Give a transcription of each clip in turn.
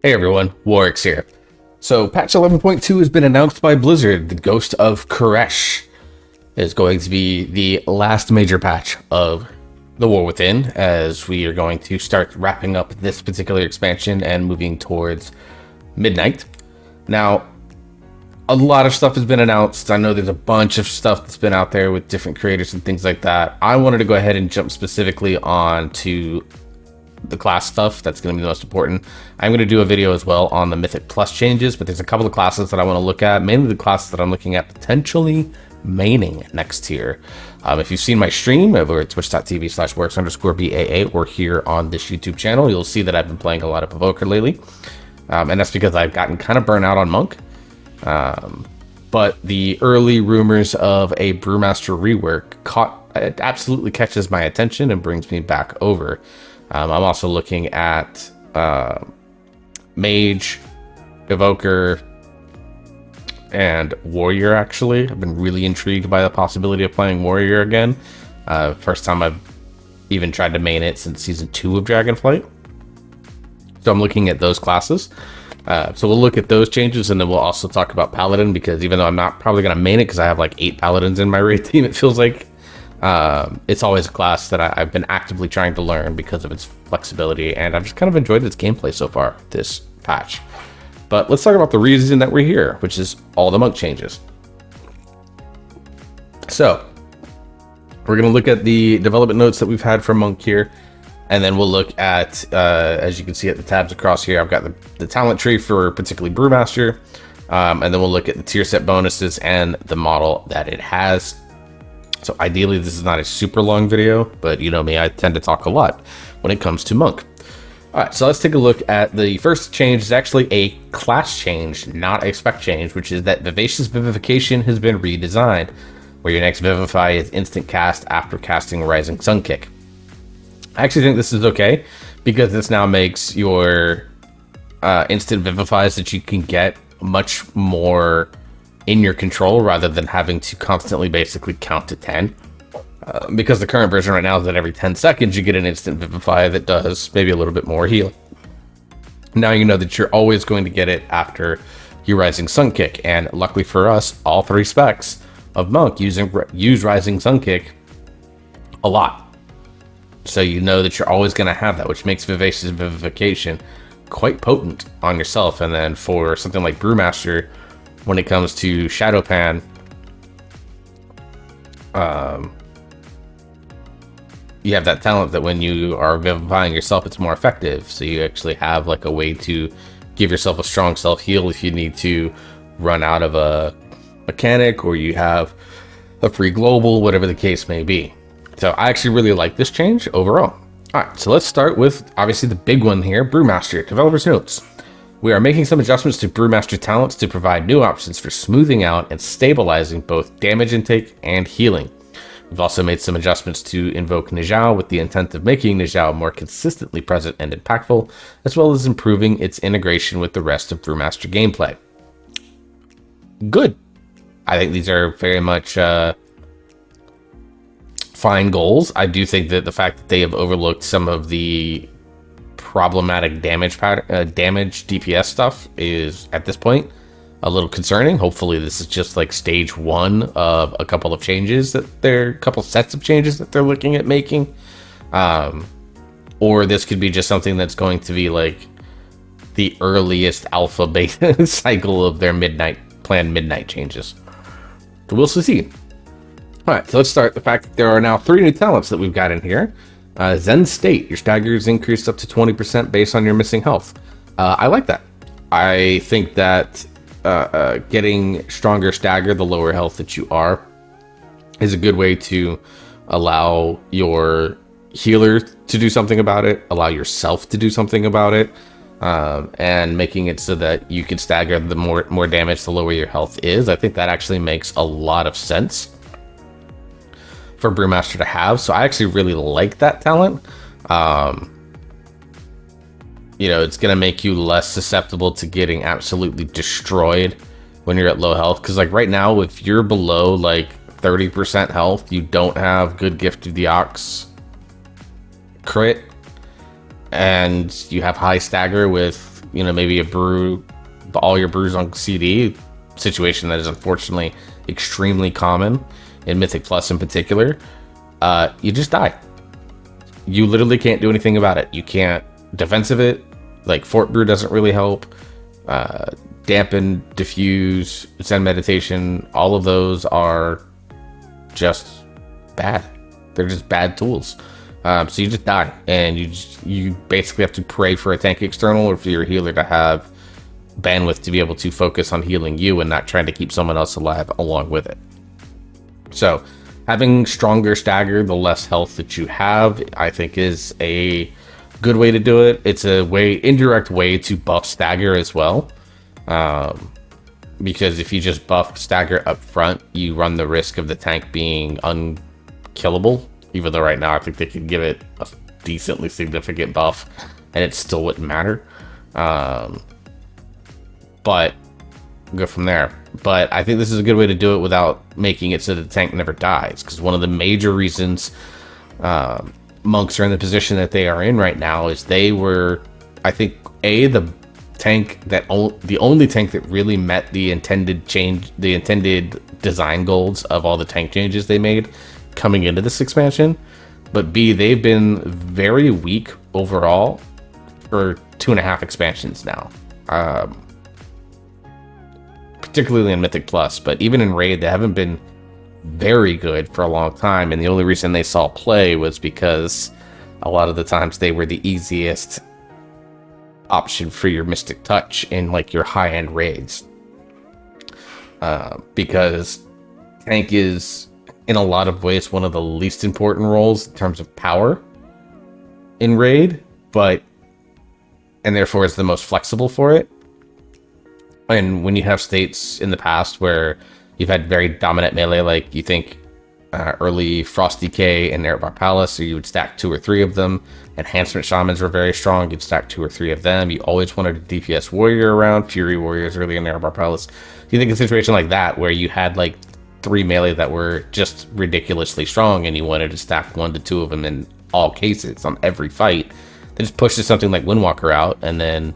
Hey everyone, Warwick's here. So patch 11.2 has been announced by Blizzard. The Ghost of Koresh is going to be the last major patch of the War Within, as we are going to start wrapping up this particular expansion and moving towards midnight. Now, a lot of stuff has been announced. I know there's a bunch of stuff that's been out there with different creators and things like that. I wanted to go ahead and jump specifically on to the class stuff. That's going to be the most important. I'm going to do a video as well on the Mythic Plus changes, but there's a couple of classes that I want to look at, mainly the classes that I'm looking at potentially maining next tier. If you've seen my stream over at twitch.tv/works_BAA or here on this YouTube channel, you'll see that I've been playing a lot of Evoker lately. And that's because I've gotten kind of burnt out on Monk. But the early rumors of a Brewmaster rework it absolutely catches my attention and brings me back over. I'm also looking at Mage, Evoker, and Warrior, actually. I've been really intrigued by the possibility of playing Warrior again. First time I've even tried to main it since Season 2 of Dragonflight. So I'm looking at those classes. So we'll look at those changes, and then we'll also talk about Paladin, because even though I'm not probably going to main it, because I have like 8 Paladins in my raid team, it feels like. It's always a class that I've been actively trying to learn because of its flexibility, and I've just kind of enjoyed its gameplay so far this patch. But let's talk about the reason that we're here, which is all the Monk changes. So we're going to look at the development notes that we've had from Monk here, and then we'll look at, as you can see at the tabs across here, I've got the talent tree for particularly Brewmaster, and then we'll look at the tier set bonuses and the model that it has. So ideally, this is not a super long video, but you know me, I tend to talk a lot when it comes to Monk. All right, so let's take a look at the first change. It's actually a class change, not a spec change, which is that Vivacious Vivification has been redesigned, where your next Vivify is instant cast after casting Rising Sun Kick. I actually think this is okay, because this now makes your instant Vivifies that you can get much more in your control, rather than having to constantly basically count to 10. Because the current version right now is that every 10 seconds you get an instant Vivify that does maybe a little bit more heal. Now you know that you're always going to get it after your Rising Sun Kick, and luckily for us, all 3 specs of Monk use Rising Sun Kick a lot. So you know that you're always going to have that, which makes Vivacious Vivification quite potent on yourself. And then for something like Brewmaster, when it comes to Shadowpan, you have that talent that when you are vivifying yourself, it's more effective. So you actually have like a way to give yourself a strong self-heal if you need to run out of a mechanic, or you have a free global, whatever the case may be. So I actually really like this change overall. All right, so let's start with obviously the big one here, Brewmaster. Developers notes. We are making some adjustments to Brewmaster talents to provide new options for smoothing out and stabilizing both damage intake and healing. We've also made some adjustments to invoke Nijao with the intent of making Nijao more consistently present and impactful, as well as improving its integration with the rest of Brewmaster gameplay. Good. I think these are very much fine goals. I do think that the fact that they have overlooked some of the problematic damage DPS stuff is at this point a little concerning. Hopefully this is just like stage 1 of a couple of changes couple sets of changes that they're looking at making, or this could be just something that's going to be like the earliest alpha beta cycle of their planned midnight changes. So we'll see. All right, so let's start the fact that there are now 3 new talents that we've got in here. Zen State, your stagger is increased up to 20% based on your missing health. I like that. I think that getting stronger stagger the lower health that you are is a good way to allow your healer to do something about it, allow yourself to do something about it, and making it so that you can stagger the more damage the lower your health is. I think that actually makes a lot of sense for Brewmaster to have. So I actually really like that talent. You know, it's going to make you less susceptible to getting absolutely destroyed when you're at low health. Because like right now, if you're below like 30% health, you don't have good Gift of the Ox crit, and you have high stagger with maybe all your brews on CD, situation that is unfortunately extremely common in Mythic Plus in particular, you just die. You literally can't do anything about it. You can't defensive it. Like Fort Brew doesn't really help. Dampen, diffuse, Zen meditation, all of those are just bad. They're just bad tools. So you just die, and you basically have to pray for a tank external or for your healer to have bandwidth to be able to focus on healing you and not trying to keep someone else alive along with it. So having stronger stagger, the less health that you have, I think is a good way to do it. It's a indirect way to buff stagger as well. Because if you just buff stagger up front, you run the risk of the tank being unkillable. Even though right now I think they could give it a decently significant buff and it still wouldn't matter. But go from there. But I think this is a good way to do it without making it so that the tank never dies. Because one of the major reasons monks are in the position that they are in right now is they were, I think, the only tank that really met the intended design goals of all the tank changes they made coming into this expansion. But B, they've been very weak overall for 2.5 expansions now. Particularly in Mythic Plus, but even in Raid, they haven't been very good for a long time. And the only reason they saw play was because a lot of the times they were the easiest option for your Mystic Touch in like your high-end raids. Because tank is, in a lot of ways, one of the least important roles in terms of power in Raid, and therefore is the most flexible for it. And when you have states in the past where you've had very dominant melee, like you think early Frost Decay and Erebor Palace, so you would stack 2 or 3 of them. Enhancement Shamans were very strong, you'd stack 2 or 3 of them. You always wanted a DPS Warrior around, Fury Warriors early in Erebor Palace. You think a situation like that, where you had like 3 melee that were just ridiculously strong, and you wanted to stack 1 to 2 of them in all cases on every fight, they just pushed something like Windwalker out, and then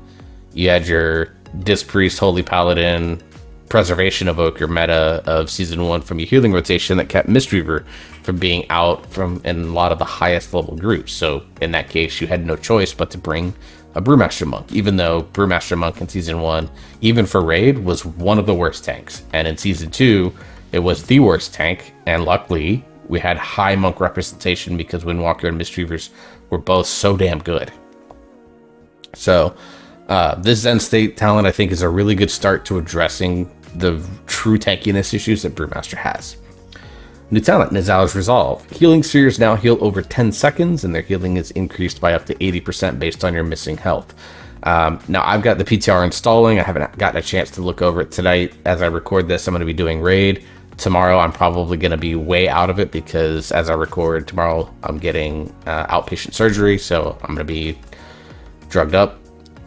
you had your Disc Priest, Holy Paladin, Preservation Evoker meta of Season 1 from your healing rotation that kept Mistweaver from being out in a lot of the highest level groups. So in that case, you had no choice but to bring a Brewmaster Monk, even though Brewmaster Monk in Season 1, even for Raid, was one of the worst tanks. And in Season 2, it was the worst tank, and luckily, we had high Monk representation because Windwalker and Mistweavers were both so damn good. So this Zen State talent, I think, is a really good start to addressing the true tankiness issues that Brewmaster has. New talent, Nizal's Resolve. Healing spheres now heal over 10 seconds, and their healing is increased by up to 80% based on your missing health. Now, I've got the PTR installing. I haven't gotten a chance to look over it tonight. As I record this, I'm going to be doing Raid. Tomorrow, I'm probably going to be way out of it because as I record tomorrow, I'm getting outpatient surgery, so I'm going to be drugged up.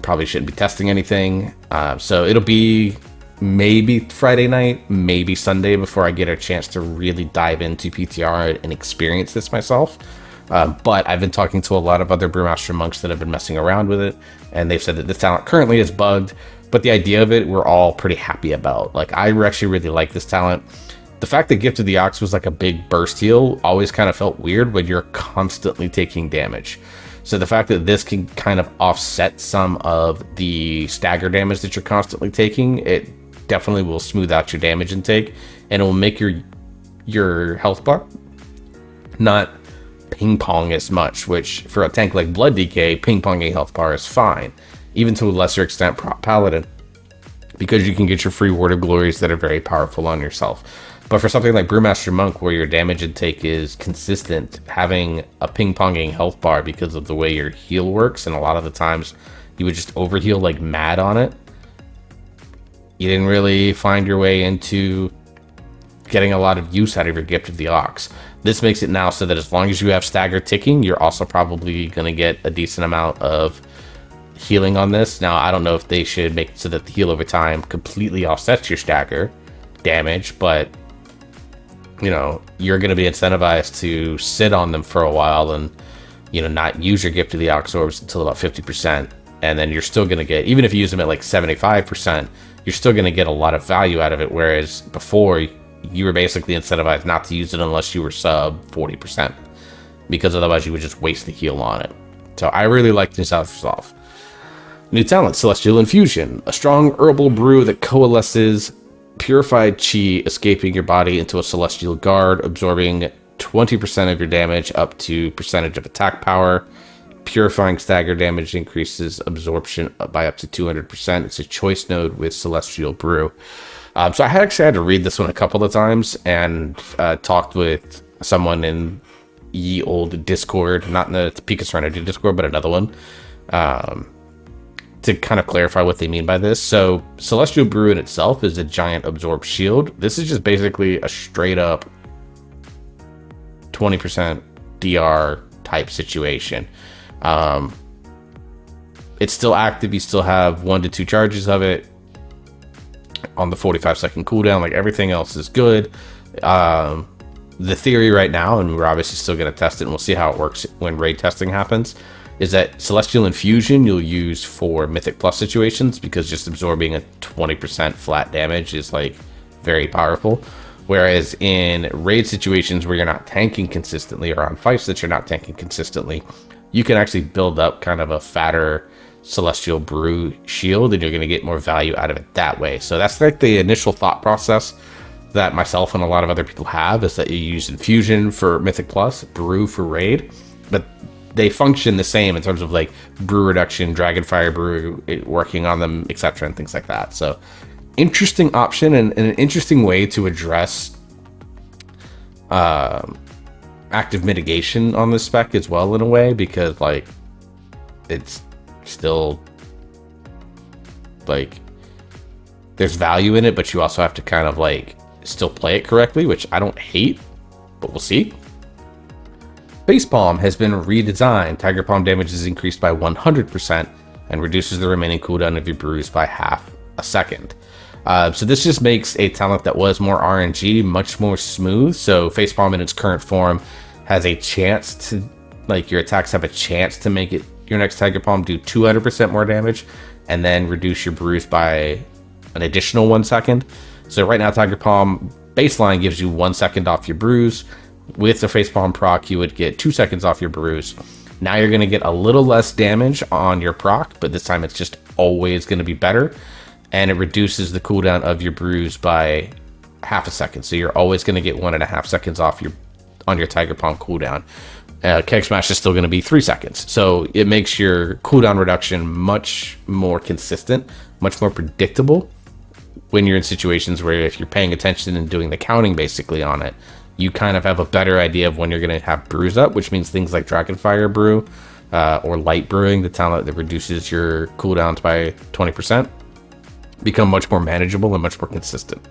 Probably shouldn't be testing anything. So it'll be maybe Friday night, maybe Sunday before I get a chance to really dive into PTR and experience this myself. But I've been talking to a lot of other Brewmaster monks that have been messing around with it, and they've said that this talent currently is bugged, but the idea of it, we're all pretty happy about. Like, I actually really like this talent. The fact that Gift of the Ox was like a big burst heal always kind of felt weird when you're constantly taking damage. So the fact that this can kind of offset some of the stagger damage that you're constantly taking, it definitely will smooth out your damage intake, and it will make your health bar not ping pong as much, which for a tank like Blood Decay, ping ponging health bar is fine, even to a lesser extent Paladin, because you can get your free Word of Glories that are very powerful on yourself. But for something like Brewmaster Monk, where your damage intake is consistent, having a ping-ponging health bar because of the way your heal works, and a lot of the times you would just overheal like mad on it, you didn't really find your way into getting a lot of use out of your Gift of the Ox. This makes it now so that as long as you have stagger ticking, you're also probably going to get a decent amount of healing on this. Now, I don't know if they should make it so that the heal over time completely offsets your stagger damage, but you know, you're going to be incentivized to sit on them for a while and, you know, not use your Gift of the Ox orbs until about 50%. and then you're still going to get, even if you use them at like 75%, you're still going to get a lot of value out of it, whereas before you were basically incentivized not to use it unless you were sub 40%, because otherwise you would just waste the heal on it. So I really like this resolve. New talent, Celestial Infusion, a strong herbal brew that coalesces purified chi escaping your body into a celestial guard, absorbing 20% of your damage up to percentage of attack power. Purifying stagger damage increases absorption by up to 200%. It's a choice node with Celestial Brew. So I actually had to read this one a couple of times and talked with someone in ye old Discord, not in the Pika Serenity Discord, but another one, to kind of clarify what they mean by this. So Celestial Brew in itself is a giant absorb shield. This is just basically a straight up 20% DR type situation. It's still active. You still have 1 to 2 charges of it on the 45-second cooldown. Like everything else is good. The theory right now, and we're obviously still going to test it and we'll see how it works when raid testing happens, is that Celestial Infusion you'll use for Mythic Plus situations, because just absorbing a 20% flat damage is like very powerful. Whereas in raid situations where you're not tanking consistently, or on fights that you're not tanking consistently, you can actually build up kind of a fatter Celestial Brew shield, and you're going to get more value out of it that way. So that's like the initial thought process that myself and a lot of other people have, is that you use Infusion for Mythic Plus, Brew for raid, but they function the same in terms of like brew reduction, Dragonfire Brew, working on them, etc., and things like that. So interesting option, and an interesting way to address active mitigation on this spec as well, in a way, because like it's still like there's value in it, but you also have to kind of like still play it correctly, which I don't hate, but we'll see. Facepalm has been redesigned. Tiger Palm damage is increased by 100% and reduces the remaining cooldown of your brews by half a second. So this just makes a talent that was more RNG much more smooth. So Facepalm in its current form has a chance to, like, your attacks have a chance to make it your next Tiger Palm do 200% more damage, and then reduce your brews by an additional 1 second. So right now Tiger Palm baseline gives you 1 second off your brews. With the Facepalm proc, you would get 2 seconds off your brews. Now you're going to get a little less damage on your proc, but this time it's just always going to be better. And it reduces the cooldown of your brews by half a second. So you're always going to get 1.5 seconds off on your Tiger Palm cooldown. Keg Smash is still going to be 3 seconds. So it makes your cooldown reduction much more consistent, much more predictable when you're in situations where, if you're paying attention and doing the counting basically on it, you kind of have a better idea of when you're going to have brews up, which means things like Dragonfire Brew or Light Brewing, the talent that reduces your cooldowns by 20%, become much more manageable and much more consistent.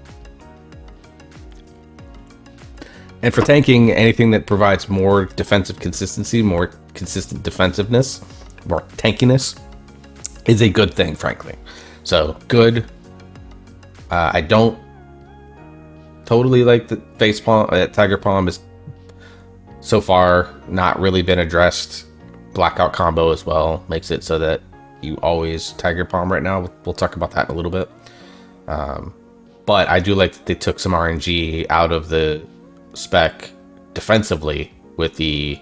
And for tanking, anything that provides more defensive consistency, more consistent defensiveness, more tankiness, is a good thing, frankly. So, good. I don't totally like the Facepalm. Tiger Palm is so far not really been addressed. Blackout combo as well makes it so that you always Tiger Palm right now. We'll talk about that in a little bit. But I do like that they took some RNG out of the spec defensively with the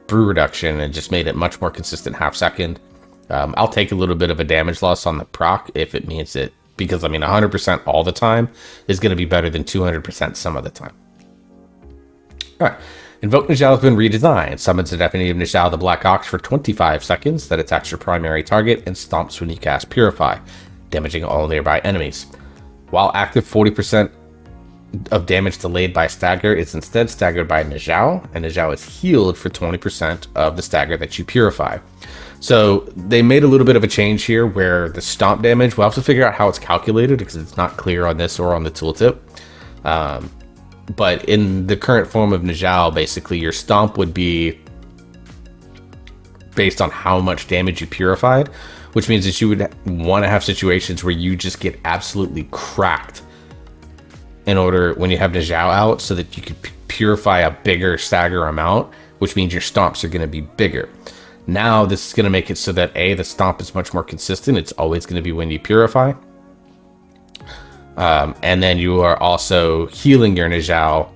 brew reduction and just made it much more consistent half second. I'll take a little bit of a damage loss on the proc if it means it, because I mean 100% all the time is going to be better than 200% some of the time. All right. Invoke Najal has been redesigned. Summons a Deputy of Najal the Black Ox for 25 seconds that attacks your primary target and stomps when you cast Purify, damaging all nearby enemies. While active, 40% of damage delayed by stagger is instead staggered by Najal, and Najal is healed for 20% of the stagger that you purify. So they made a little bit of a change here where the stomp damage, we'll have to figure out how it's calculated because it's not clear on this or on the tooltip. But in the current form of Najal, basically your stomp would be based on how much damage you purified, which means that you would want to have situations where you just get absolutely cracked in order when you have Najal out, so that you could purify a bigger stagger amount, which means your stomps are going to be bigger. Now this is going to make it so that the stomp is much more consistent. It's always going to be when you purify. And then you are also healing your Nijao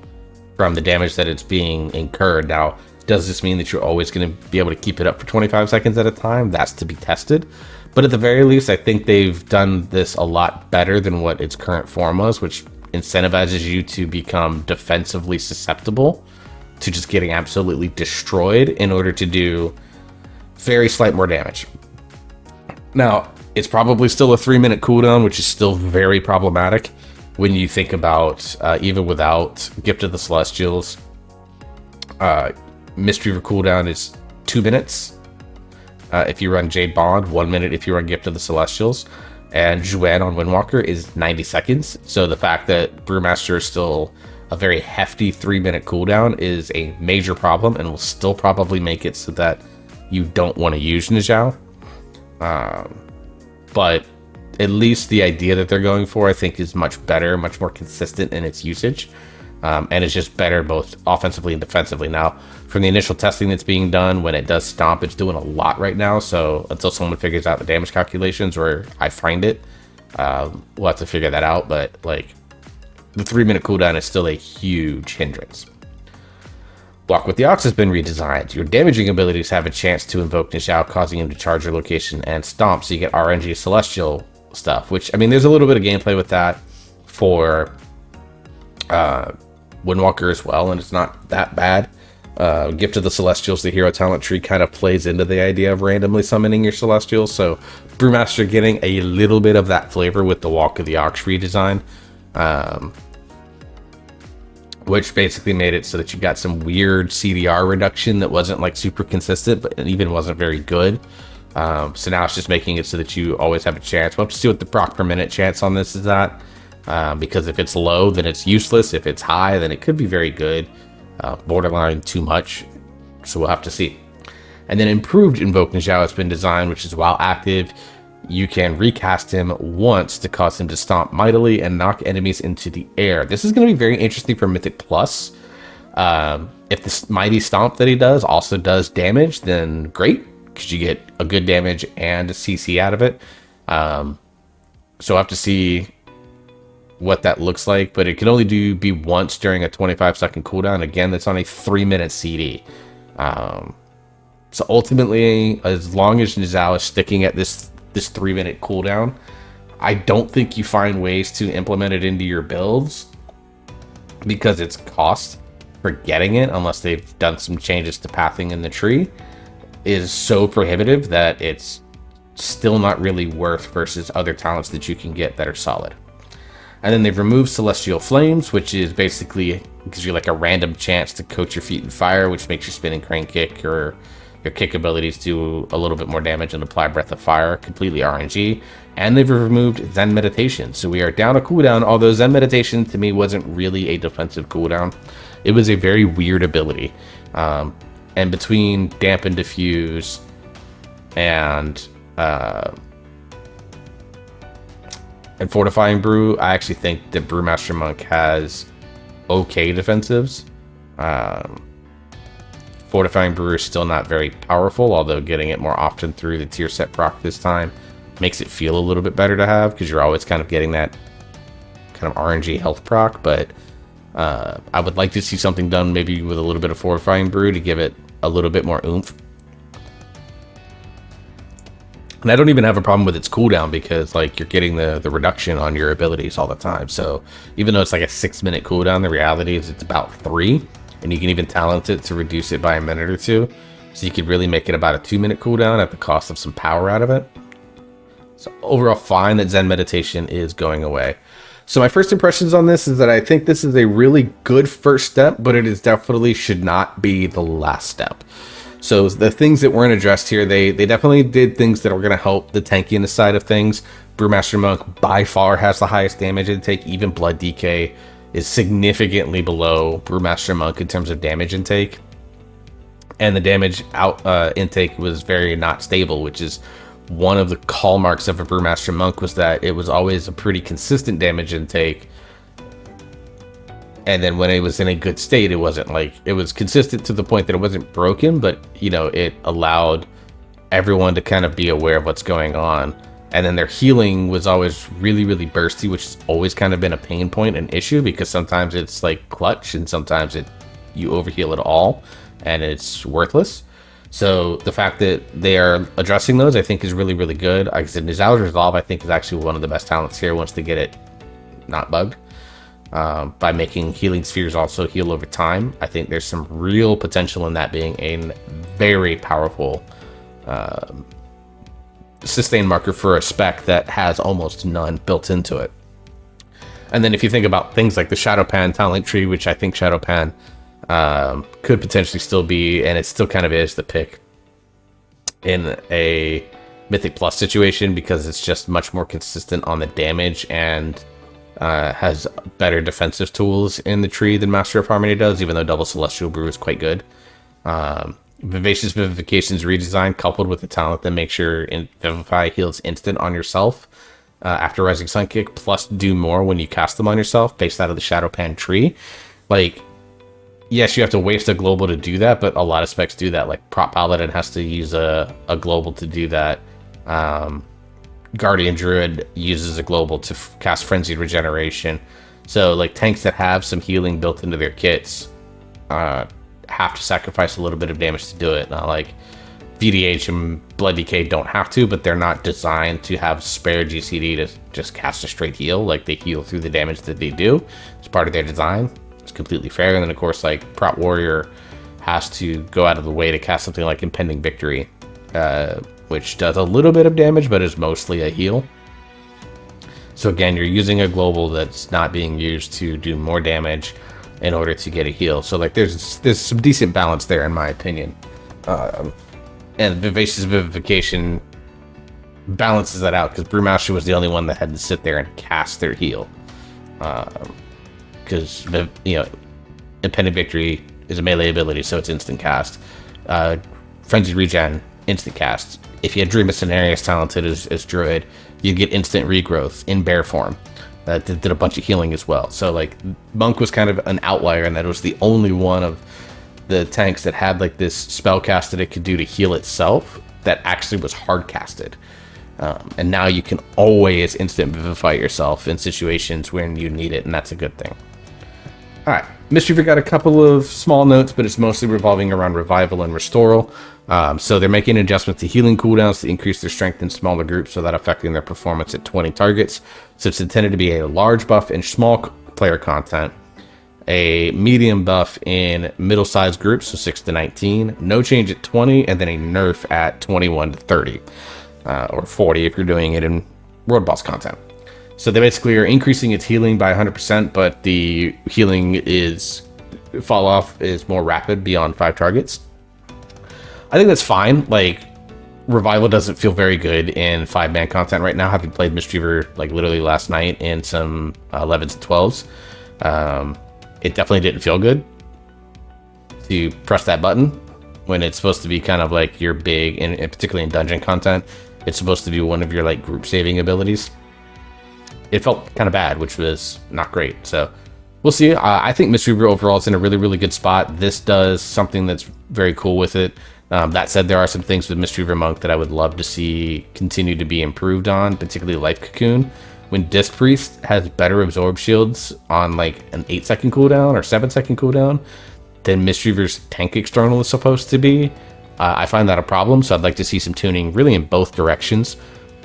from the damage that it's being incurred. Now, does this mean that you're always going to be able to keep it up for 25 seconds at a time? That's to be tested. But at the very least, I think they've done this a lot better than what its current form was, which incentivizes you to become defensively susceptible to just getting absolutely destroyed in order to do very slight more damage. Now, it's probably still a 3-minute cooldown, which is still very problematic when you think about even without Gift of the Celestials. Mistweaver cooldown is 2 minutes if you run Jade Bond, 1 minute if you run Gift of the Celestials, and Juan on Windwalker is 90 seconds. So the fact that Brewmaster is still a very hefty 3-minute cooldown is a major problem, and will still probably make it so that you don't want to use Nijao. But at least the idea that they're going for, I think, is much better, much more consistent in its usage. And it's just better both offensively and defensively. Now, from the initial testing that's being done, when it does stomp, it's doing a lot right now. So until someone figures out the damage calculations, or I find it, we'll have to figure that out. But like, the 3-minute cooldown is still a huge hindrance. Walk with the Ox has been redesigned. Your damaging abilities have a chance to invoke Nijao, causing him to charge your location and stomp, so you get RNG Celestial stuff, which, I mean, there's a little bit of gameplay with that for Windwalker as well, and it's not that bad. Gift of the Celestials, the hero talent tree, kind of plays into the idea of randomly summoning your Celestials, so Brewmaster getting a little bit of that flavor with the Walk of the Ox redesign. Which basically made it so that you got some weird CDR reduction that wasn't like super consistent, but it even wasn't very good. So now it's just making it so that you always have a chance. We'll have to see what the proc per minute chance on this is at, because if it's low, then it's useless. If it's high, then it could be very good. Borderline too much. So we'll have to see. And then improved Invoke Nijao has been designed, which is while active, you can recast him once to cause him to stomp mightily and knock enemies into the air. This is going to be very interesting for Mythic Plus. If this mighty stomp that he does also does damage, then great, because you get a good damage and a CC out of it. So I'll have to see what that looks like, but it can only be once during a 25-second cooldown. Again, that's on a 3-minute CD. So ultimately, as long as Nijao is sticking at this 3-minute cooldown, I don't think you find ways to implement it into your builds, because its cost for getting it, unless they've done some changes to pathing in the tree, is so prohibitive that it's still not really worth versus other talents that you can get that are solid. And then they've removed Celestial Flames, which is basically gives you like a random chance to coat your feet in fire, which makes your spinning crane kick or your kick abilities do a little bit more damage and apply Breath of Fire, completely RNG. And they've removed Zen Meditation. So we are down a cooldown, although Zen Meditation to me wasn't really a defensive cooldown. It was a very weird ability. And between Dampen Diffuse and Fortifying Brew, I actually think that Brewmaster Monk has okay defensives. Fortifying Brew is still not very powerful, although getting it more often through the tier set proc this time makes it feel a little bit better to have, because you're always kind of getting that kind of RNG health proc. But I would like to see something done maybe with a little bit of Fortifying Brew to give it a little bit more oomph. And I don't even have a problem with its cooldown, because like you're getting the reduction on your abilities all the time. So even though it's like a 6-minute cooldown, the reality is it's about 3. And you can even talent it to reduce it by a minute or 2. So you could really make it about a 2-minute cooldown at the cost of some power out of it. So overall, fine that Zen Meditation is going away. So my first impressions on this is that I think this is a really good first step, but it is definitely should not be the last step. So the things that weren't addressed here, they definitely did things that are going to help the tankiness side of things. Brewmaster Monk by far has the highest damage intake. Even Blood DK is significantly below Brewmaster Monk in terms of damage intake. And the damage intake was very not stable, which is one of the hallmarks of a Brewmaster Monk, was that it was always a pretty consistent damage intake. And then when it was in a good state, it wasn't like, it was consistent to the point that it wasn't broken, but you know, it allowed everyone to kind of be aware of what's going on. And then their healing was always really, really bursty, which has always kind of been a pain point, an issue, because sometimes it's like clutch and sometimes you overheal it all and it's worthless. So the fact that they are addressing those, I think, is really, really good. Like I said, Nizal's Resolve, I think, is actually one of the best talents here once they get it not bugged. By making healing spheres also heal over time. I think there's some real potential in that being a very powerful sustain marker for a spec that has almost none built into it. And then if you think about things like the Shadowpan talent tree, which I think Shadowpan could potentially still be, and it still kind of is the pick in a Mythic Plus situation, because it's just much more consistent on the damage and has better defensive tools in the tree than Master of Harmony does, even though Double Celestial Brew is quite good. Vivacious Vivification's redesign, coupled with the talent that makes your Vivify heals instant on yourself after Rising Sun Kick, plus do more when you cast them on yourself, based out of the Shadowpan tree. Like, yes, you have to waste a global to do that, but a lot of specs do that. Like, Prop Paladin has to use a global to do that. Guardian Druid uses a global to cast Frenzied Regeneration. So, like, tanks that have some healing built into their kits have to sacrifice a little bit of damage to do it. Not like VDH and Blood Decay don't have to, but they're not designed to have spare GCD to just cast a straight heal. Like, they heal through the damage that they do. It's part of their design. It's completely fair. And then, of course, like, Prop Warrior has to go out of the way to cast something like Impending Victory, which does a little bit of damage, but is mostly a heal. So again, you're using a global that's not being used to do more damage in order to get a heal. So like, there's some decent balance there, in my opinion. And Vivacious Vivification balances that out, because Brewmaster was the only one that had to sit there and cast their heal. Because Impending Victory is a melee ability, so it's instant cast. Frenzied Regen, instant cast. If you had Dream of Cenarius talented as Druid, you get instant regrowth in bear form. That did a bunch of healing as well. So like, Monk was kind of an outlier, and that it was the only one of the tanks that had like this spell cast that it could do to heal itself that actually was hard casted. And now you can always instant vivify yourself in situations when you need it, and that's a good thing. All right, Mistweaver got a couple of small notes, but it's mostly revolving around Revival and Restoral. So they're making adjustments to healing cooldowns to increase their strength in smaller groups, so that affecting their performance at 20 targets. So it's intended to be a large buff in small player content, a medium buff in middle-sized groups, so 6 to 19, no change at 20, and then a nerf at 21 to 30, or 40 if you're doing it in World Boss content. So they basically are increasing its healing by 100%, but the healing fall off is more rapid beyond 5 targets. I think that's fine. Like, Revival doesn't feel very good in 5-man content right now, having played Mistweaver like literally last night in some 11s and 12s. It definitely didn't feel good to press that button when it's supposed to be kind of like your big, and particularly in dungeon content, it's supposed to be one of your like group saving abilities. It felt kind of bad, which was not great. So we'll see. I think Mistweaver overall is in a really, really good spot. This does something that's very cool with it. That said, there are some things with Mistweaver Monk that I would love to see continue to be improved on, particularly Life Cocoon. When Disc Priest has better absorb shields on like an 8-second cooldown or 7-second cooldown than Mistweaver's tank external is supposed to be, I find that a problem. So I'd like to see some tuning really in both directions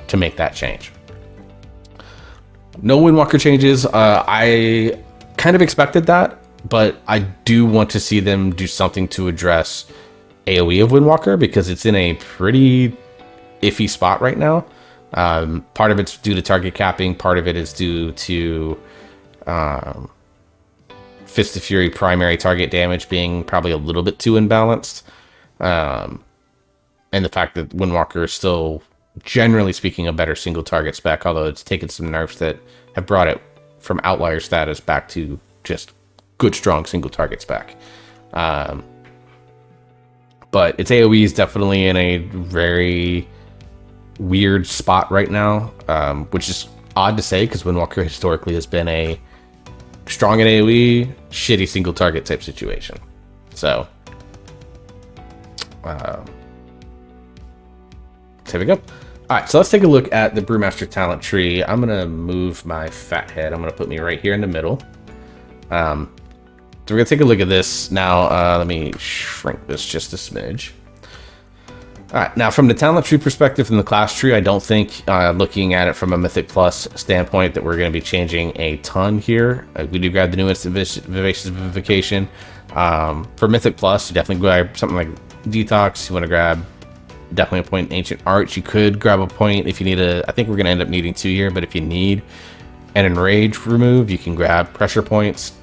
to make that change. No Windwalker changes. I kind of expected that, but I do want to see them do something to address AoE of Windwalker, because it's in a pretty iffy spot right now. Part of it's due to target capping, part of it is due to Fist of Fury primary target damage being probably a little bit too imbalanced, and the fact that Windwalker is still, generally speaking, a better single target spec, although it's taken some nerfs that have brought it from outlier status back to just good, strong single target spec. But its AoE is definitely in a very weird spot right now, which is odd to say, because Windwalker historically has been a strong in AoE, shitty single target type situation. So There we go. All right, so let's take a look at the Brewmaster talent tree. I'm gonna move my fat head. I'm gonna put me right here in the middle. So we're gonna take a look at this now. Let me shrink this just a smidge. All right, now from the talent tree perspective, from the class tree, I don't think, looking at it from a Mythic Plus standpoint, that we're going to be changing a ton here. We do grab the new instant Vivacious Vivification. For Mythic Plus, you definitely grab something like Detox. You want to grab definitely a point in Ancient Arts. You could grab a point if you need I think we're going to end up needing 2 here, but if you need an Enrage remove, you can grab Pressure Points.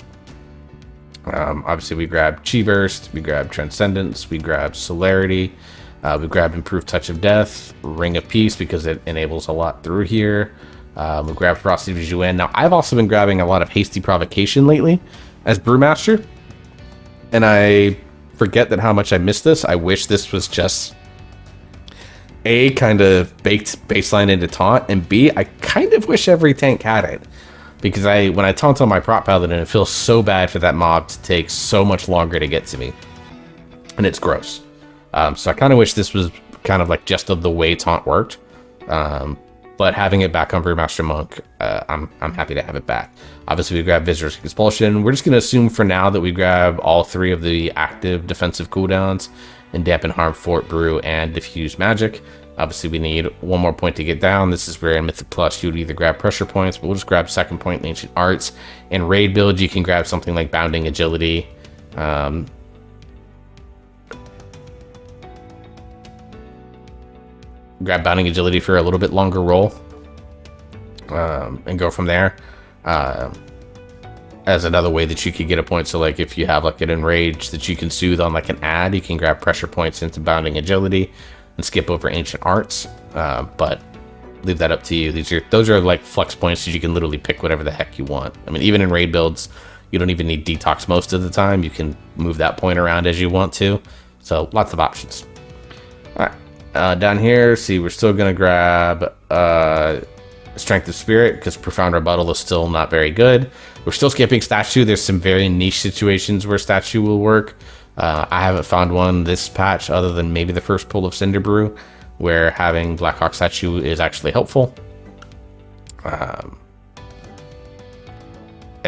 Obviously, we grab Chi Burst, we grab Transcendence, we grab Celerity. We grab Improved Touch of Death, Ring of Peace because it enables a lot through here. We grab Ferocity of Juen. Now, I've also been grabbing a lot of Hasty Provocation lately as Brewmaster, and I forget that how much I missed this. I wish this was just A, kind of baked baseline into taunt, and B, I kind of wish every tank had it. Because when I taunt on my Prop Paladin, it feels so bad for that mob to take so much longer to get to me. And it's gross. So I kind of wish this was kind of like just of the way taunt worked, but having it back on Brewmaster Monk, I'm happy to have it back. Obviously, we grab Visitor's Expulsion. We're just going to assume for now that we grab all 3 of the active defensive cooldowns in Dampen, Harm, Fort, Brew, and Diffuse Magic. Obviously, we need 1 more point to get down. This is where in Mythic Plus you would either grab Pressure Points, but we'll just grab 2nd point in Ancient Arts. In Raid build, you can grab something like Bounding Agility. Grab Bounding Agility for a little bit longer roll, and go from there. As another way that you could get a point. So like if you have like an Enrage that you can soothe on like an ad, you can grab Pressure Points into Bounding Agility and skip over Ancient Arts. But leave that up to you. Those are like flex points that you can literally pick whatever the heck you want. I mean, even in raid builds, you don't even need Detox most of the time. You can move that point around as you want to. So lots of options. All right. Down here, see, we're still going to grab Strength of Spirit because Profound Rebuttal is still not very good. We're still skipping Statue. There's some very niche situations where Statue will work. I haven't found one this patch other than maybe the first pull of Cinder Brew where having Blackhawk Statue is actually helpful. And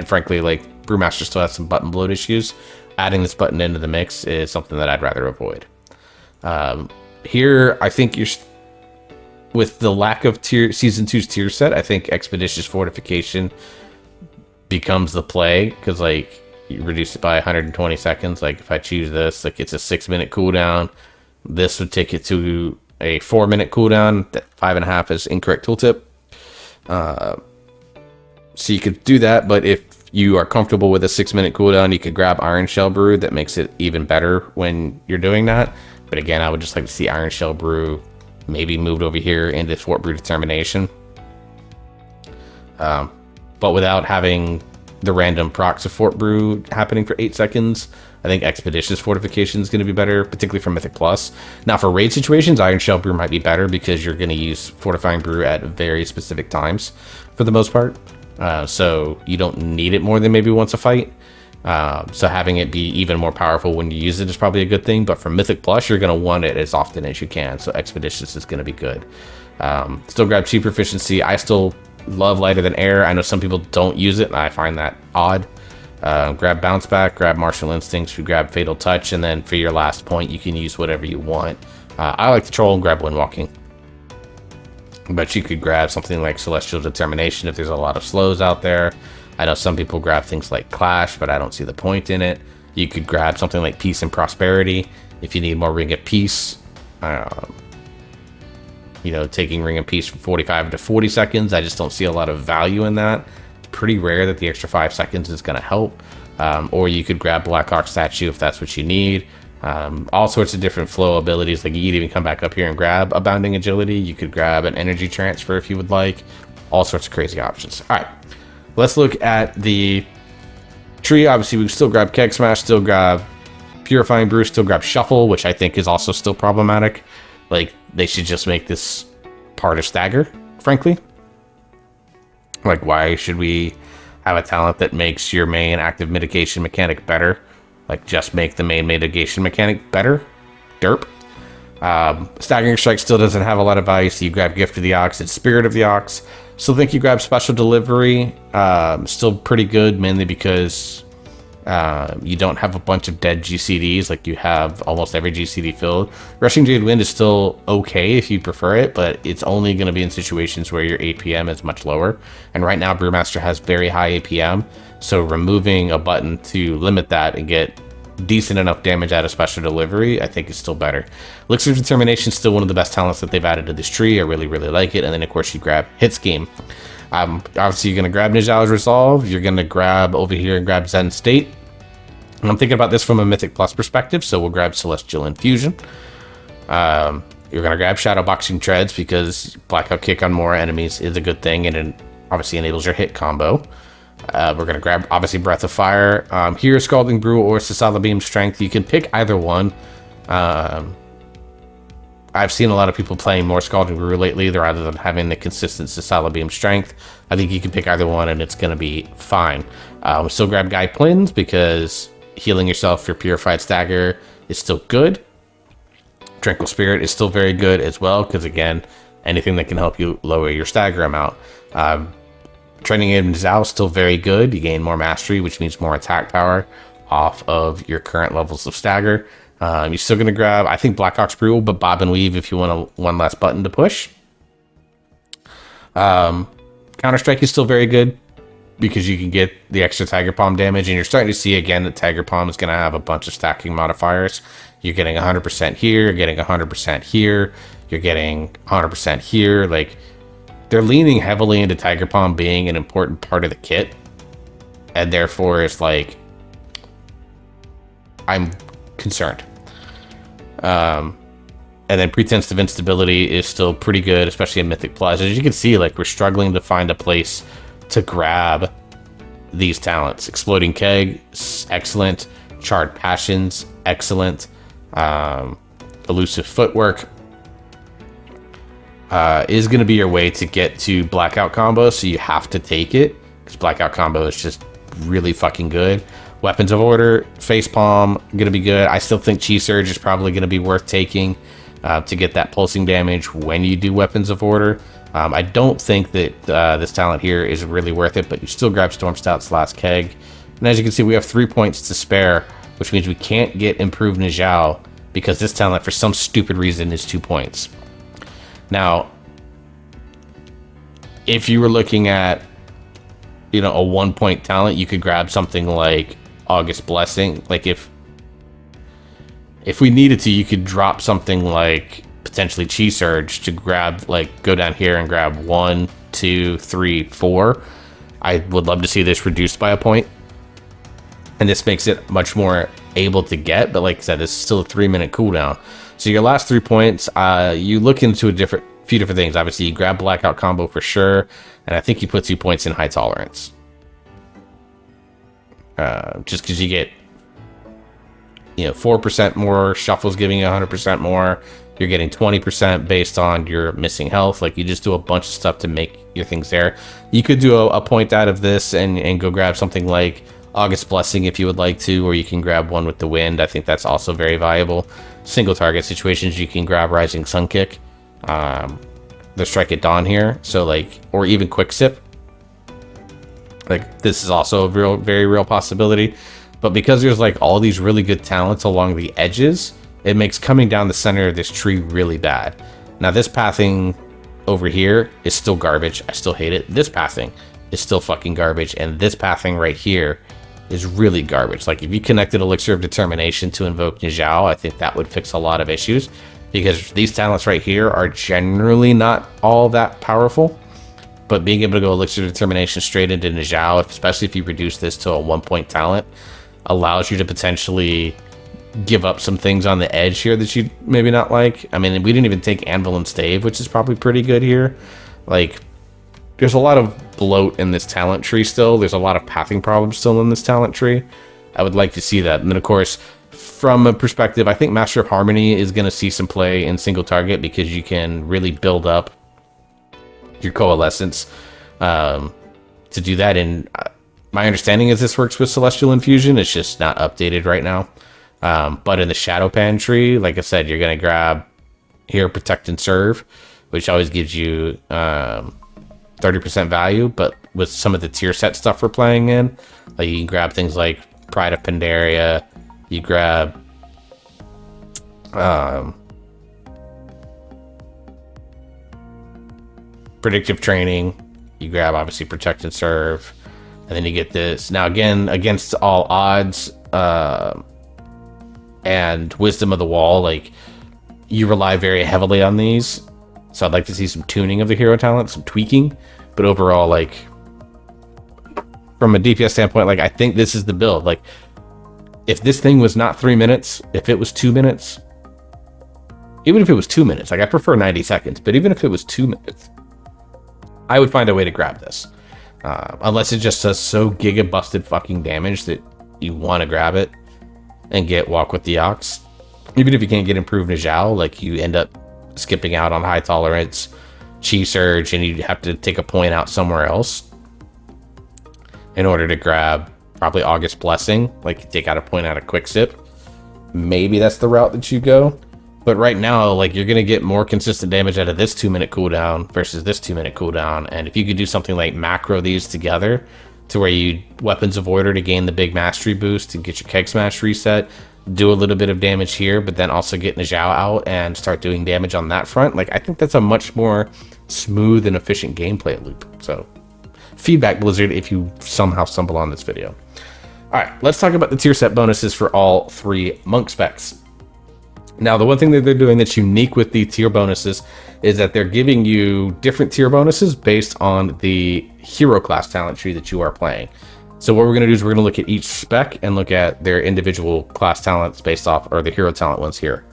frankly, like, Brewmaster still has some button bloat issues. Adding this button into the mix is something that I'd rather avoid. Here, I think with the lack of Season 2's tier set, I think Expeditious Fortification becomes the play, because, like, you reduce it by 120 seconds. Like, if I choose this, like, it's a 6-minute cooldown. This would take it to a 4-minute cooldown. That 5.5 is incorrect tooltip. So you could do that, but if you are comfortable with a 6-minute cooldown, you could grab Iron Shell Brew. That makes it even better when you're doing that. But again, I would just like to see Iron Shell Brew maybe moved over here into Fort Brew Determination. But without having the random procs of Fort Brew happening for 8 seconds, I think Expeditious Fortification is going to be better, particularly for Mythic Plus. Now, for raid situations, Iron Shell Brew might be better because you're going to use Fortifying Brew at very specific times for the most part. So you don't need it more than maybe once a fight. So having it be even more powerful when you use it is probably a good thing. But for Mythic Plus, you're going to want it as often as you can. So Expeditious is going to be good. Still grab Cheap Proficiency. I still love Lighter Than Air. I know some people don't use it, and I find that odd. Grab Bounce Back, grab Martial Instincts, you grab Fatal Touch, and then for your last point, you can use whatever you want. I like to troll and grab Windwalking. But you could grab something like Celestial Determination if there's a lot of slows out there. I know some people grab things like Clash, but I don't see the point in it. You could grab something like Peace and Prosperity if you need more Ring of Peace. Taking Ring of Peace from 45 to 40 seconds, I just don't see a lot of value in that. It's pretty rare that the extra 5 seconds is going to help. Or you could grab Blackhawk Statue if that's what you need. All sorts of different flow abilities. Like, you could even come back up here and grab a Bounding Agility. You could grab an Energy Transfer if you would like. All sorts of crazy options. All right, let's look at the tree. Obviously, we still grab Keg Smash, still grab Purifying Brew, still grab Shuffle, which I think is also still problematic. Like, they should just make this part of Stagger, frankly. Like, why should we have a talent that makes your main active mitigation mechanic better? Like, just make the main mitigation mechanic better? Derp. Staggering Strike still doesn't have a lot of value, so you grab Gift of the Ox and Spirit of the Ox. Still think you grab Special Delivery. Still pretty good, mainly because you don't have a bunch of dead GCDs like you have almost every GCD filled. Rushing Jade Wind is still okay if you prefer it, but it's only going to be in situations where your APM is much lower. And right now, Brewmaster has very high APM, so removing a button to limit that and get decent enough damage out of Special Delivery, I think is still better. Elixir of Determination is still one of the best talents that they've added to this tree. I really, really like it. And then, of course, you grab Hit Scheme. Obviously, you're going to grab Nijal's Resolve. You're going to grab over here and grab Zen State. And I'm thinking about this from a Mythic Plus perspective, so we'll grab Celestial Infusion. You're going to grab Shadow Boxing Treads because Blackout Kick on more enemies is a good thing, and it obviously enables your hit combo. We're going to grab, obviously, Breath of Fire. Here, Scalding Brew or Sisala Beam Strength. You can pick either one. I've seen a lot of people playing more Scalding Brew lately, rather than having the consistent Sisala Beam Strength. I think you can pick either one, and it's going to be fine. Still grab Guy Plins, because healing yourself for Purified Stagger is still good. Tranquil Spirit is still very good as well, because, again, anything that can help you lower your stagger amount. Training in Zhao is still very good. You gain more mastery, which means more attack power off of your current levels of stagger. You're still going to grab, I think, Black Ox Brew, but Bob and Weave if you want one last button to push. Counter-Strike is still very good because you can get the extra Tiger Palm damage, and you're starting to see, again, that Tiger Palm is going to have a bunch of stacking modifiers. You're getting 100% here, you're getting 100% here, you're getting 100% here, like... They're leaning heavily into Tiger Palm being an important part of the kit, and therefore it's like, I'm concerned. And then Pretense of Instability is still pretty good, especially in Mythic Plus. As you can see, like, we're struggling to find a place to grab these talents. Exploding Keg, excellent. Charred Passions, excellent. Elusive Footwork is going to be your way to get to Blackout Combo, so you have to take it, because Blackout Combo is just really fucking good. Weapons of Order, Facepalm, going to be good. I still think Chi Surge is probably going to be worth taking to get that pulsing damage when you do Weapons of Order. I don't think that this talent here is really worth it, but you still grab Storm Stout's last keg. And as you can see, we have 3 points to spare, which means we can't get Improved Nijao, because this talent, for some stupid reason, is 2 points. Now, if you were looking at, a 1 point talent, you could grab something like August Blessing. Like, if we needed to, you could drop something like potentially Chi Surge to grab, like, go down here and grab 1, 2, 3, 4. I would love to see this reduced by a point, and this makes it much more able to get, but like I said, it's still a 3-minute cooldown. So your last 3 points, you look into a few different things. Obviously, you grab Blackout Combo for sure, and I think he puts 2 points in High Tolerance. Just because you get, 4% more, Shuffle's giving you 100% more, you're getting 20% based on your missing health. Like, you just do a bunch of stuff to make your things there. You could do a point out of this and go grab something like August Blessing if you would like to, or you can grab one with the Wind. I think that's also very viable. Single target situations, you can grab Rising Sun Kick, the Strike at Dawn here, so like, or even Quick Sip. Like, this is also a very real possibility. But because there's like all these really good talents along the edges, it makes coming down the center of this tree really bad. Now, this pathing over here is still garbage. I still hate it. This pathing is still fucking garbage, and this pathing right here is really garbage. Like, if you connected Elixir of Determination to invoke Nijao, I think that would fix a lot of issues, because these talents right here are generally not all that powerful. But being able to go Elixir of Determination straight into Nijao, especially if you reduce this to a 1 point talent, allows you to potentially give up some things on the edge here that you maybe not like. I mean, we didn't even take Anvil and Stave, which is probably pretty good here. Like, there's a lot of bloat in this talent tree still. There's a lot of pathing problems still in this talent tree. I would like to see that. And then, of course, from a perspective, I think Master of Harmony is going to see some play in single target, because you can really build up your Coalescence to do that. And my understanding is this works with Celestial Infusion. It's just not updated right now. But in the Shadow Pan tree, like I said, you're going to grab Hero Protect and Serve, which always gives you 30% value, but with some of the tier set stuff we're playing in, like you can grab things like Pride of Pandaria, you grab Predictive Training, you grab obviously Protect and Serve, and then you get this. Now again, against all odds, and Wisdom of the Wall, like you rely very heavily on these. So I'd like to see some tuning of the hero talent, some tweaking, but overall, like from a DPS standpoint, like I think this is the build. Like if this thing was not 3 minutes, if it was 2 minutes, even if it was 2 minutes, like I prefer 90 seconds, but even if it was 2 minutes, I would find a way to grab this. Unless it just does so giga busted fucking damage that you want to grab it and get Walk with the Ox. Even if you can't get improved Nijao, like you end up skipping out on High Tolerance, Chi Surge, and you have to take a point out somewhere else in order to grab probably August Blessing. Like you take out a point out of Quick Sip. Maybe that's the route that you go. But right now, like you're gonna get more consistent damage out of this 2 minute cooldown versus this 2 minute cooldown. And if you could do something like macro these together to where you Weapons of Order to gain the big mastery boost and get your Keg Smash reset, do a little bit of damage here, but then also get Nijao out and start doing damage on that front. Like I think that's a much more smooth and efficient gameplay loop. So feedback, Blizzard, if you somehow stumble on this video. All right, let's talk about the tier set bonuses for all 3 monk specs. Now, the one thing that they're doing that's unique with the tier bonuses is that they're giving you different tier bonuses based on the hero class talent tree that you are playing. So what we're going to do is we're going to look at each spec and look at their individual class talents based off, or the hero talent ones here.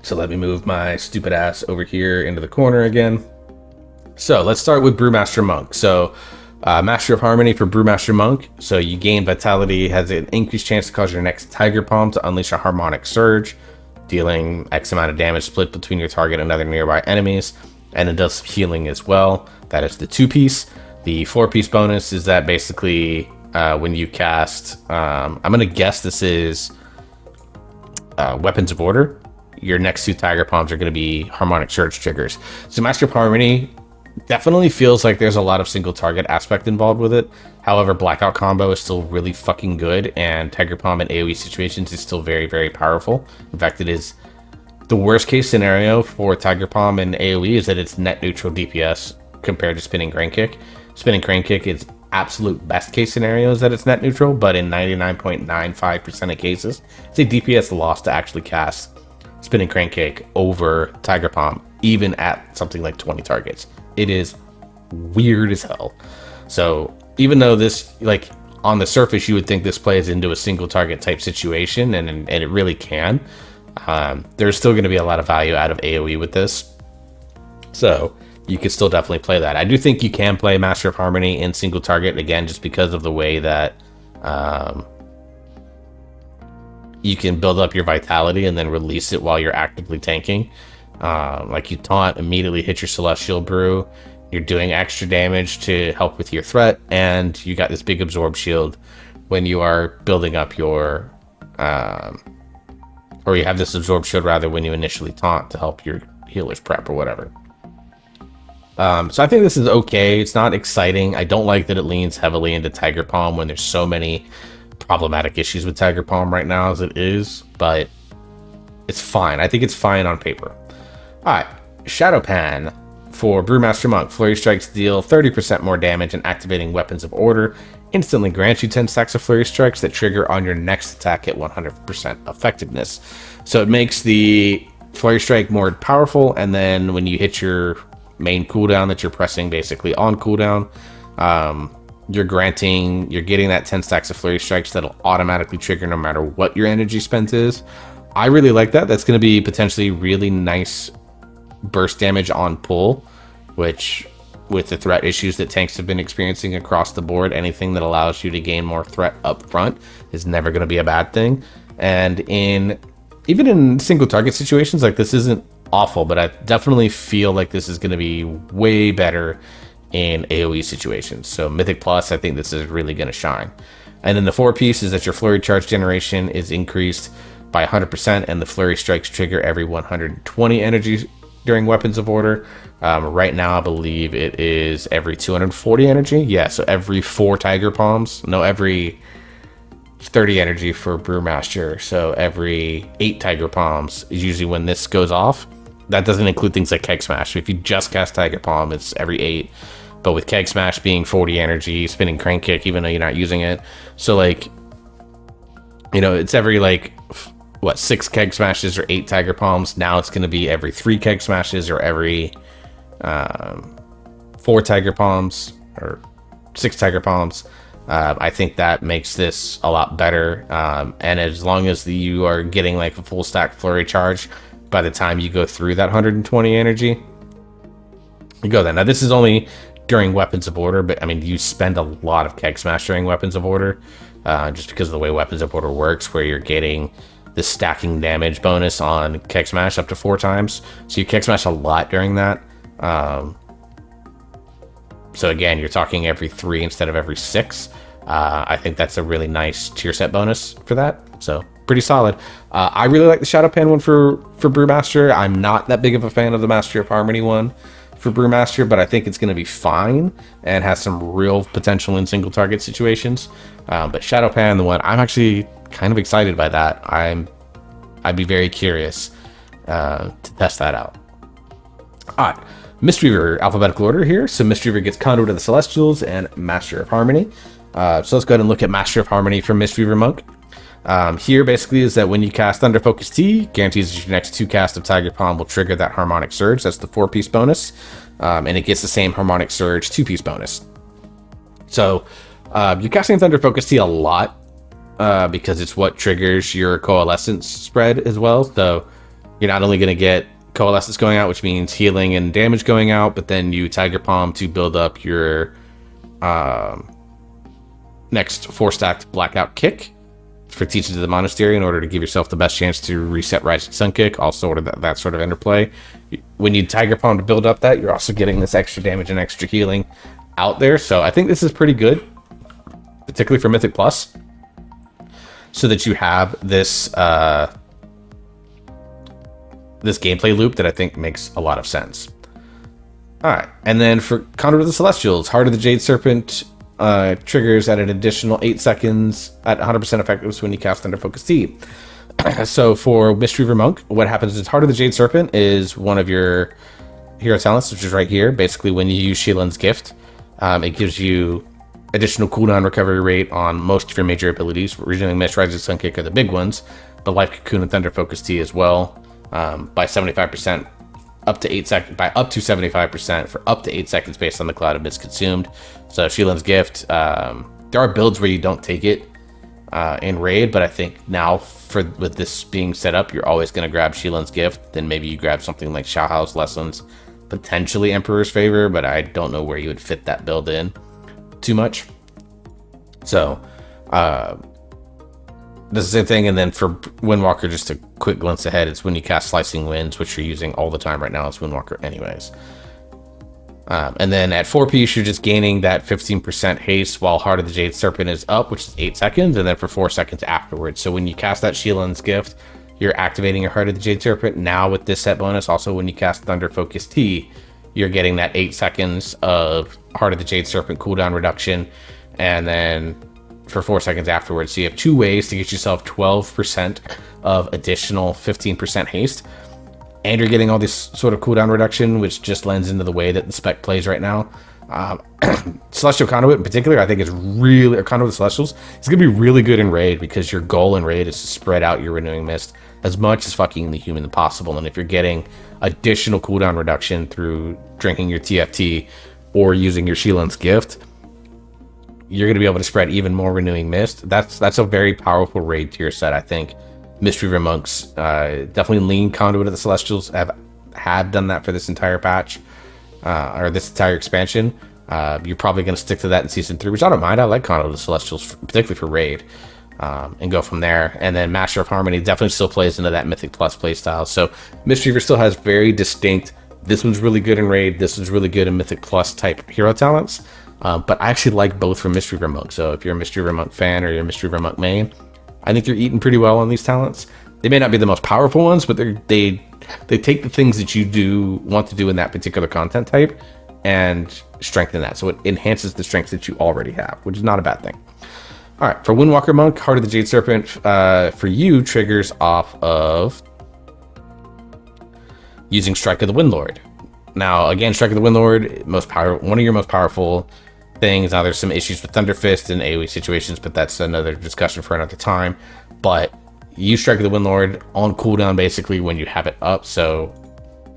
So let me move my stupid ass over here into the corner again. So let's start with Brewmaster Monk. So Master of Harmony for Brewmaster Monk. So you gain Vitality, has an increased chance to cause your next Tiger Palm to unleash a Harmonic Surge, dealing X amount of damage split between your target and other nearby enemies. And it does healing as well. That is the 2-piece. The 4-piece bonus is that basically when you cast, I'm going to guess this is Weapons of Order, your next 2 Tiger Palms are going to be Harmonic Surge triggers. So Master of Harmony definitely feels like there's a lot of single target aspect involved with it. However, Blackout combo is still really fucking good, and Tiger Palm in AoE situations is still very, very powerful. In fact, it is the worst case scenario for Tiger Palm in AoE is that it's net neutral DPS compared to Spinning Crane Kick. Spinning Crane Kick is absolute best case scenario is that it's net neutral, but in 99.95% of cases, it's a DPS loss to actually cast Spinning Crane Kick over Tiger Palm, even at something like 20 targets. It is weird as hell. So even though this, like on the surface, you would think this plays into a single target type situation, and it really can, there's still going to be a lot of value out of AoE with this. So you could still definitely play that. I do think you can play Master of Harmony in single target, again, just because of the way that you can build up your Vitality and then release it while you're actively tanking. Like you taunt, immediately hit your Celestial Brew, you're doing extra damage to help with your threat, and you got this big absorb shield when you are building up your or you have this absorb shield rather when you initially taunt to help your healers prep or whatever. So I think this is okay. It's not exciting. I don't like that it leans heavily into Tiger Palm when there's so many problematic issues with Tiger Palm right now as it is, but it's fine. I think it's fine on paper. Alright, Shadow Pan for Brewmaster Monk. Flurry Strikes deal 30% more damage, and activating Weapons of Order instantly grants you 10 stacks of Flurry Strikes that trigger on your next attack at 100% effectiveness. So it makes the Flurry Strike more powerful, and then when you hit your main cooldown that you're pressing basically on cooldown, you're getting that 10 stacks of Flurry Strikes that'll automatically trigger no matter what your energy spent is. I really like that. That's going to be potentially really nice burst damage on pull, which with the threat issues that tanks have been experiencing across the board, anything that allows you to gain more threat up front is never going to be a bad thing. And even in single target situations, like this isn't awful, but I definitely feel like this is going to be way better in AoE situations. So Mythic Plus, I think this is really going to shine. And then the 4-piece is that your Flurry Charge generation is increased by 100%, and the flurry strikes trigger every 120 energy during weapons of order. Right now, I believe it is every 240 energy. Yeah, so every 4 tiger palms. No, every 30 energy for Brewmaster. So every 8 tiger palms is usually when this goes off. That doesn't include things like Keg Smash. If you just cast Tiger Palm, it's every 8. But with Keg Smash being 40 energy, spinning Crank Kick, even though you're not using it. So, like, you know, it's every, like, what, 6 Keg Smashes or 8 Tiger Palms. Now it's going to be every 3 Keg Smashes or every 4 Tiger Palms or 6 Tiger Palms. I think that makes this a lot better. And as long as you are getting, like, a full stack flurry charge by the time you go through that 120 energy, you go there. Now, this is only during Weapons of Order, but I mean, you spend a lot of Keg Smash during Weapons of Order, just because of the way Weapons of Order works, where you're getting the stacking damage bonus on Keg Smash up to 4 times. So you Keg Smash a lot during that. So again, you're talking every 3 instead of every 6. I think that's a really nice tier set bonus for that. So pretty solid. I really like the Shadow Pan one for Brewmaster. I'm not that big of a fan of the Master of Harmony one for Brewmaster, but I think it's going to be fine and has some real potential in single target situations. But Shadow Pan, the one I'm actually kind of excited by that. I'd be very curious to test that out. All right, Mistweaver alphabetical order here. So Mistweaver gets Conduit of the Celestials and Master of Harmony. So let's go ahead and look at Master of Harmony for Mistweaver Monk. Here basically is that when you cast Thunder Focus T, guarantees that your next 2 casts of Tiger Palm will trigger that Harmonic Surge. That's the 4-piece bonus. And it gets the same Harmonic Surge 2-piece bonus. So you're casting Thunder Focus T a lot because it's what triggers your Coalescence spread as well. So you're not only going to get Coalescence going out, which means healing and damage going out, but then you Tiger Palm to build up your next 4-stacked Blackout Kick for Teachings of the Monastery in order to give yourself the best chance to reset Rising Sun Kick. Also sort of that sort of interplay. When you Tiger Palm to build up that, you're also getting this extra damage and extra healing out there. So I think this is pretty good, particularly for Mythic Plus, so that you have this this gameplay loop that I think makes a lot of sense. All right, and then for Conduit of the Celestials, Heart of the Jade Serpent triggers at an additional 8 seconds at 100% effectiveness when you cast Thunder Focus T. So for Mistweaver Monk, what happens is Heart of the Jade Serpent is one of your hero talents, which is right here. Basically, when you use Shielin's Gift, it gives you additional cooldown recovery rate on most of your major abilities. Renewing Mist, Rising Sun Kick are the big ones, but Life Cocoon and Thunder Focus T as well, by 75%. Up to 8 seconds, by up to 75% for up to 8 seconds based on the Cloud of Mist consumed. So Shielin's Gift, there are builds where you don't take it in raid, but I think now with this being set up, you're always going to grab Shielin's Gift. Then maybe you grab something like Shahou's Lessons, potentially Emperor's Favor, but I don't know where you would fit that build in too much. So this is the same thing. And then for Windwalker, just a quick glimpse ahead, it's when you cast Slicing Winds, which you're using all the time right now. It's Windwalker anyways. And then at 4-piece, you're just gaining that 15% haste while Heart of the Jade Serpent is up, which is 8 seconds, and then for 4 seconds afterwards. So when you cast that Shielin's Gift, you're activating your Heart of the Jade Serpent. Now with this set bonus, also when you cast Thunder Focus T, you're getting that 8 seconds of Heart of the Jade Serpent cooldown reduction, and then for 4 seconds afterwards. So you have 2 ways to get yourself 12% of additional 15% haste. And you're getting all this sort of cooldown reduction, which just lends into the way that the spec plays right now. Celestial Conduit in particular, I think is really, or Conduit of the Celestials, it's going to be really good in raid because your goal in raid is to spread out your Renewing Mist as much as fucking humanly possible. And if you're getting additional cooldown reduction through drinking your TFT or using your Shielin's Gift, you're going to be able to spread even more Renewing Mist. That's a very powerful raid tier set, I think. Mistweaver Monks definitely lean Conduit of the Celestials, have done that for this entire patch, or this entire expansion. You're probably going to stick to that in Season 3, which I don't mind. I like Conduit of the Celestials, particularly for raid, and go from there. And then Master of Harmony definitely still plays into that Mythic Plus playstyle. So Mistweaver still has very distinct, this one's really good in raid, this one's really good in Mythic Plus type hero talents. But I actually like both from Mistweaver Monk. So if you're a Mistweaver Monk fan or you're a Mistweaver Monk main, I think you're eating pretty well on these talents. They may not be the most powerful ones, but they take the things that you do want to do in that particular content type and strengthen that. So it enhances the strengths that you already have, which is not a bad thing. All right, for Windwalker Monk, Heart of the Jade Serpent, for you, triggers off of using Strike of the Windlord. Now, again, Strike of the Windlord, one of your most powerful things. Now, there's some issues with Thunder Fist and AoE situations, but that's another discussion for another time. But you Strike of the Windlord on cooldown, basically, when you have it up. So,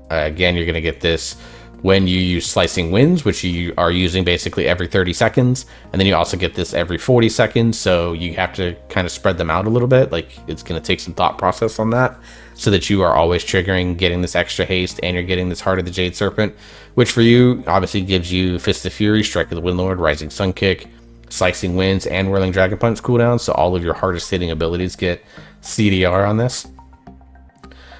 again, you're going to get this when you use Slicing Winds, which you are using basically every 30 seconds. And then you also get this every 40 seconds. So you have to kind of spread them out a little bit. Like, it's going to take some thought process on that, so that you are always triggering, getting this extra haste, and you're getting this Heart of the Jade Serpent, which for you obviously gives you Fist of Fury, Strike of the Windlord, Rising Sun Kick, Slicing Winds, and Whirling Dragon Punch cooldowns. So all of your hardest hitting abilities get CDR on this.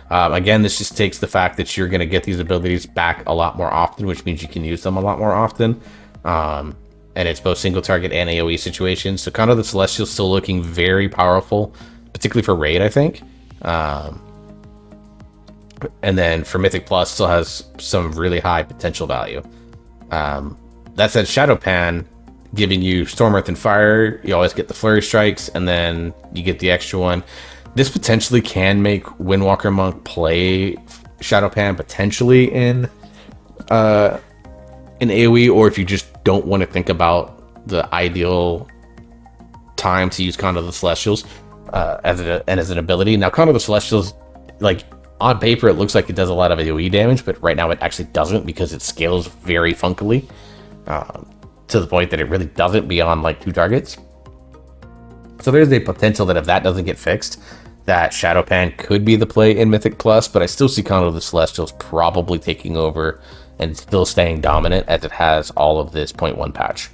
Again, this just takes the fact that you're going to get these abilities back a lot more often, which means you can use them a lot more often. And it's both single target and AoE situations. So kind of the Celestial's still looking very powerful, particularly for Raid, I think. And then for Mythic Plus, still has some really high potential value. That said, Shadow Pan, giving you Storm, Earth, and Fire, you always get the Flurry Strikes, and then you get the extra one. This potentially can make Windwalker Monk play Shadow Pan potentially in AoE, or if you just don't want to think about the ideal time to use Con of the Celestials as an ability. Now, Con of the Celestials, like, on paper, it looks like it does a lot of AoE damage, but right now it actually doesn't, because it scales very funkily to the point that it really doesn't beyond like 2 targets. So there's a potential that if that doesn't get fixed, that Shadow Pan could be the play in Mythic Plus, but I still see Con of the Celestials probably taking over and still staying dominant, as it has all of this 0.1 patch.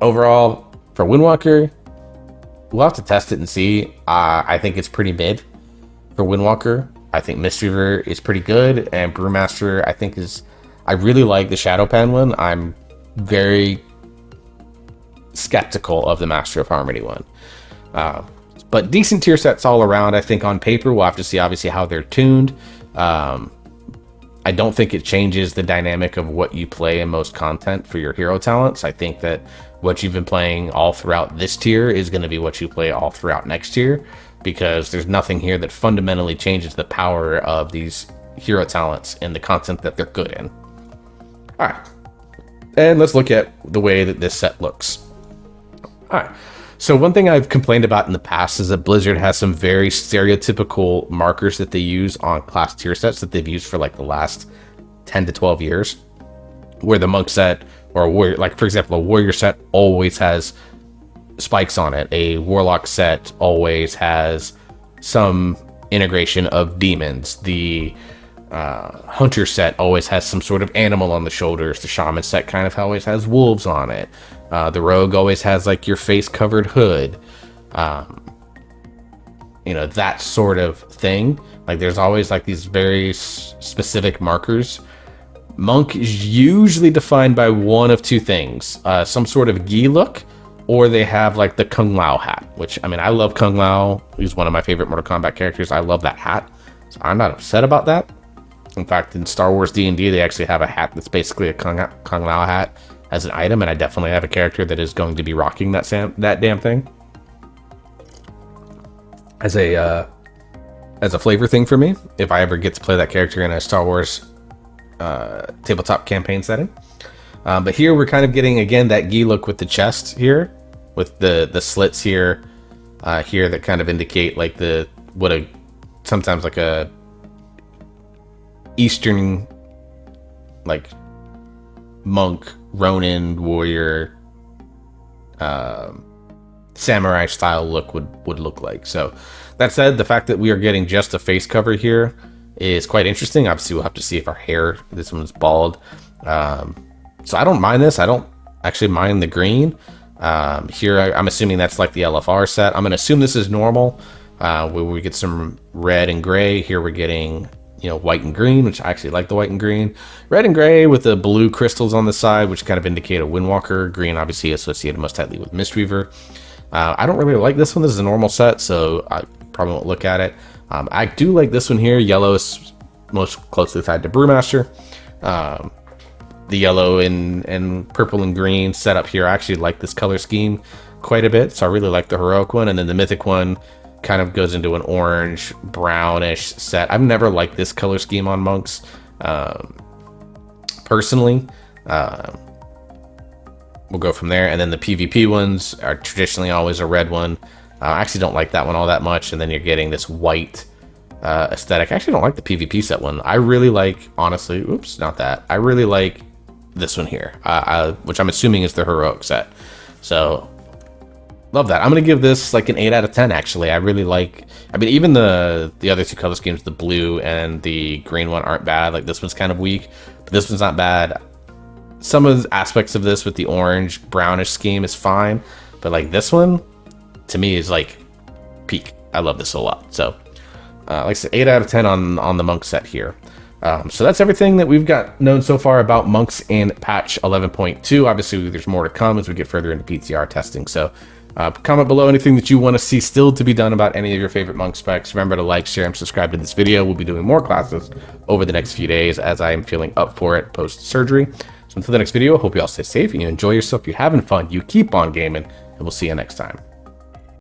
Overall, for Windwalker, we'll have to test it and see. I think it's pretty mid for Windwalker. I think Mistweaver is pretty good, and Brewmaster, I think, I really like the Shadow Pan one. I'm very skeptical of the Master of Harmony one. But decent tier sets all around. I think on paper, we'll have to see obviously how they're tuned. I don't think it changes the dynamic of what you play in most content for your hero talents. I think that what you've been playing all throughout this tier is going to be what you play all throughout next tier, because there's nothing here that fundamentally changes the power of these hero talents and the content that they're good in. All right, and let's look at the way that this set looks. All right, so one thing I've complained about in the past is that Blizzard has some very stereotypical markers that they use on class tier sets that they've used for like the last 10 to 12 years, where the monk set or a warrior, like for example, a warrior set always has spikes on it. A warlock set always has some integration of demons. The hunter set always has some sort of animal on the shoulders. The shaman set kind of always has wolves on it. The rogue always has like your face covered hood. That sort of thing. Like there's always like these very specific markers. Monk is usually defined by one of two things: some sort of gi look, or they have like the Kung Lao hat, which, I mean, I love Kung Lao. He's one of my favorite Mortal Kombat characters. I love that hat, so I'm not upset about that. In fact, in Star Wars D&D, they actually have a hat that's basically a Kung Lao hat as an item, and I definitely have a character that is going to be rocking that damn thing as a flavor thing for me, if I ever get to play that character in a Star Wars tabletop campaign setting. But here we're kind of getting, again, that gi look with the chest here, with the slits here that kind of indicate like sometimes like a Eastern, like monk, Ronin, warrior, samurai style look would look like. So that said, the fact that we are getting just a face cover here is quite interesting. Obviously, we'll have to see if our hair, this one's bald. So I don't mind this. I don't actually mind the green. Here, I'm assuming that's like the LFR set. I'm going to assume this is normal, where we get some red and gray. Here we're getting, white and green, which I actually like the white and green. Red and gray with the blue crystals on the side, which kind of indicate a Windwalker. Green, obviously, associated most tightly with Mistweaver. I don't really like this one. This is a normal set, so probably won't look at it. I do like this one here. Yellow is most closely tied to Brewmaster. The yellow and purple and green setup here, I actually like this color scheme quite a bit, so I really like the heroic one. And then the mythic one kind of goes into an orange brownish set. I've never liked this color scheme on monks personally. We'll go from there. And then the PvP ones are traditionally always a red one. I actually don't like that one all that much. And then you're getting this white aesthetic. I actually don't like the PvP set one. I really like, honestly, oops, not that. I really like this one here, which I'm assuming is the heroic set. So love that. I'm gonna give this like an 8 out of 10. Actually, I really like. I mean, even the other two color schemes, the blue and the green one, aren't bad. Like this one's kind of weak, but this one's not bad. Some of the aspects of this with the orange brownish scheme is fine, but like this one to me is like peak. I love this a lot. So like I said, 8 out of 10 on the monk set here. So that's everything that we've got known so far about monks in patch 11.2. Obviously, there's more to come as we get further into PTR testing. So comment below anything that you want to see still to be done about any of your favorite monk specs. Remember to like, share, and subscribe to this video. We'll be doing more classes over the next few days as I am feeling up for it post-surgery. So until the next video, I hope you all stay safe and you enjoy yourself, you're having fun, you keep on gaming, and we'll see you next time.